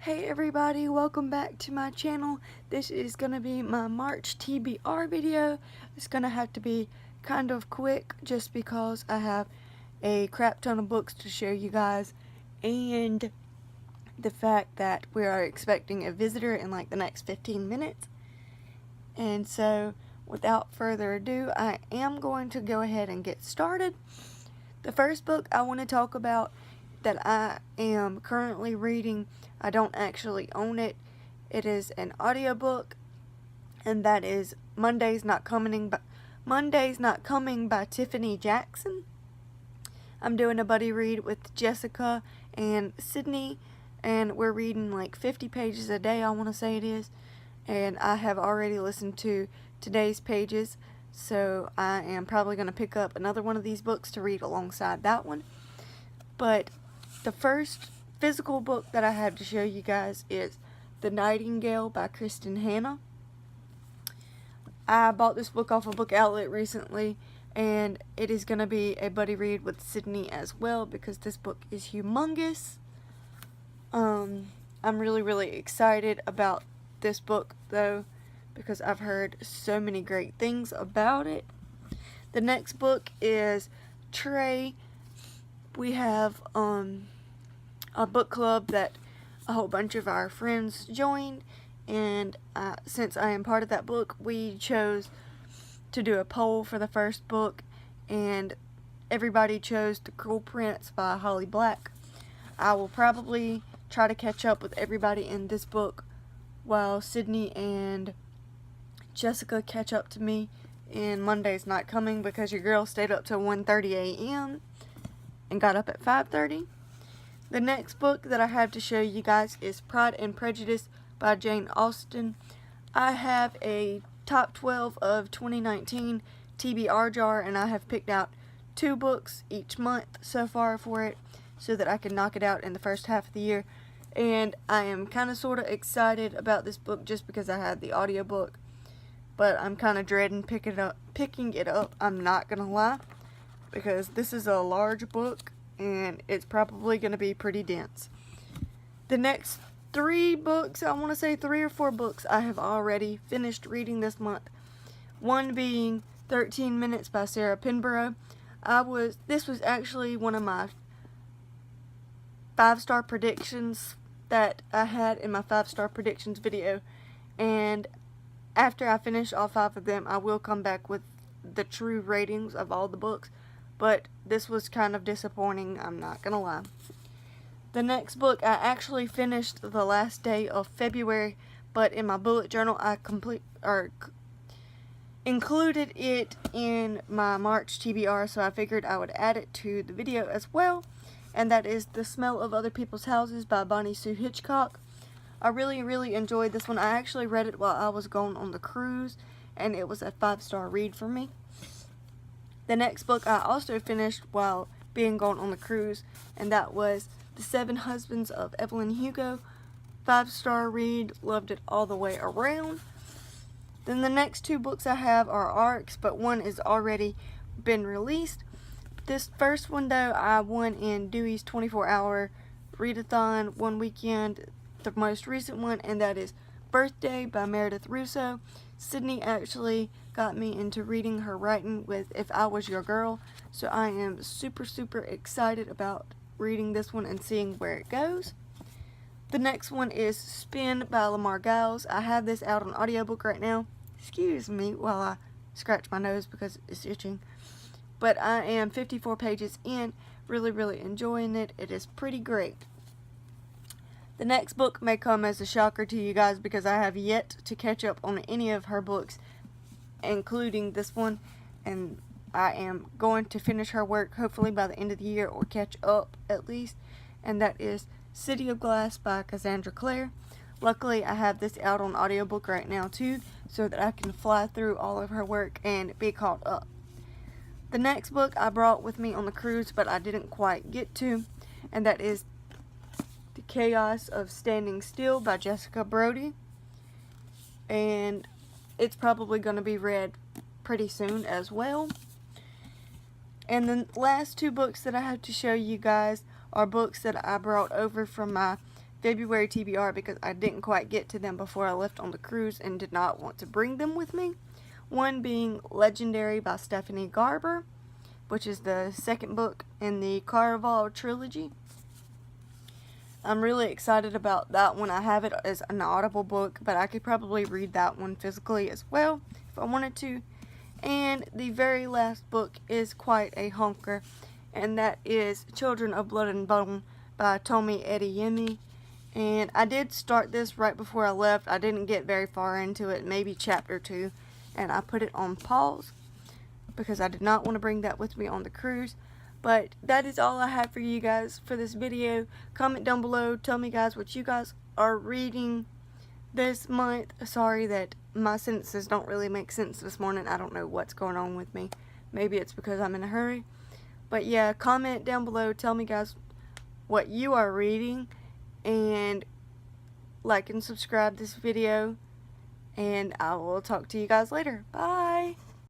Hey everybody, welcome back to my channel. This is going to be my March TBR video. It's going to have to be kind of quick just because I have a crap ton of books to show you guys, and the fact that we are expecting a visitor in like the next 15 minutes. And so without further ado, I am going to go ahead and get started. The first book I want to talk about that I am currently reading, I don't actually own it. It is an audiobook, and that is Monday's Not Coming by Tiffany Jackson. I'm doing a buddy read with Jessica and Sydney, and we're reading like 50 pages a day, I want to say it is. And I have already listened to today's pages, so I am probably going to pick up another one of these books to read alongside that one. But the first physical book that I have to show you guys is The Nightingale by Kristen Hannah. I bought this book off a book outlet recently, and it is going to be a buddy read with Sydney as well because this book is humongous. I'm really excited about this book though because I've heard so many great things about it. The next book is Trey. We have a book club that a whole bunch of our friends joined, and since I am part of that book, we chose to do a poll for the first book, and everybody chose The Cruel Prince by Holly Black. I will probably try to catch up with everybody in this book while Sydney and Jessica catch up to me in Monday's Not Coming, because your girl stayed up till 1:30 a.m. and got up at 5:30. The next book that I have to show you guys is Pride and Prejudice by Jane Austen. I have a top 12 of 2019 TBR jar, and I have picked out 2 books each month so far for it so that I can knock it out in the first half of the year. And I am kind of sort of excited about this book just because I had the audiobook, but I'm kind of dreading picking it up. I'm not going to lie, because this is a large book and it's probably going to be pretty dense. The next 3 books, I want to say 3 or 4 books, I have already finished reading this month. One being 13 Minutes by Sarah Pinborough. This was actually one of my 5-star predictions that I had in my 5-star predictions video, and after I finish all 5 of them, I will come back with the true ratings of all the books. But this was kind of disappointing, I'm not gonna lie. The next book I actually finished the last day of February, but in my bullet journal I included it in my March TBR, so I figured I would add it to the video as well. And that is The Smell of Other People's Houses by Bonnie Sue Hitchcock. I really enjoyed this one. I actually read it while I was going on the cruise, and it was a 5-star read for me. The next book I also finished while being gone on the cruise, and that was The 7 Husbands of Evelyn Hugo. 5-star read, loved it all the way around. Then the next 2 books I have are ARCs, but one is already been released. This first one though, I won in Dewey's 24-hour readathon one weekend, the most recent one, and that is Birthday by Meredith Russo. Sydney actually got me into reading her writing with If I Was Your Girl, so I am super excited about reading this one and seeing where it goes. The next one is Spin by Lamar Giles. I have this out on audiobook right now. Excuse me while I scratch my nose because it's itching. But I am 54 pages in, really enjoying it. It is pretty great. The next book may come as a shocker to you guys because I have yet to catch up on any of her books, including this one, and I am going to finish her work hopefully by the end of the year, or catch up at least, and that is City of Glass by Cassandra Clare. Luckily I have this out on audiobook right now too, so that I can fly through all of her work and be caught up. The next book I brought with me on the cruise but I didn't quite get to, and that is The Chaos of Standing Still by Jessica Brody, and it's probably going to be read pretty soon as well. And the last 2 books that I have to show you guys are books that I brought over from my February TBR because I didn't quite get to them before I left on the cruise and did not want to bring them with me. One being Legendary by Stephanie Garber, which is the second book in the Caraval trilogy. I'm really excited about that one. I have it as an Audible book, but I could probably read that one physically as well if I wanted to. And the very last book is quite a honker, and that is Children of Blood and Bone by Tomi Adeyemi. And I did start this right before I left. I didn't get very far into it, maybe chapter 2, and I put it on pause because I did not want to bring that with me on the cruise. But that is all I have for you guys for this video. Comment down below. Tell me, guys, what you guys are reading this month. Sorry that my sentences don't really make sense this morning. I don't know what's going on with me. Maybe it's because I'm in a hurry. But yeah, comment down below. Tell me, guys, what you are reading. And like and subscribe this video. And I will talk to you guys later. Bye.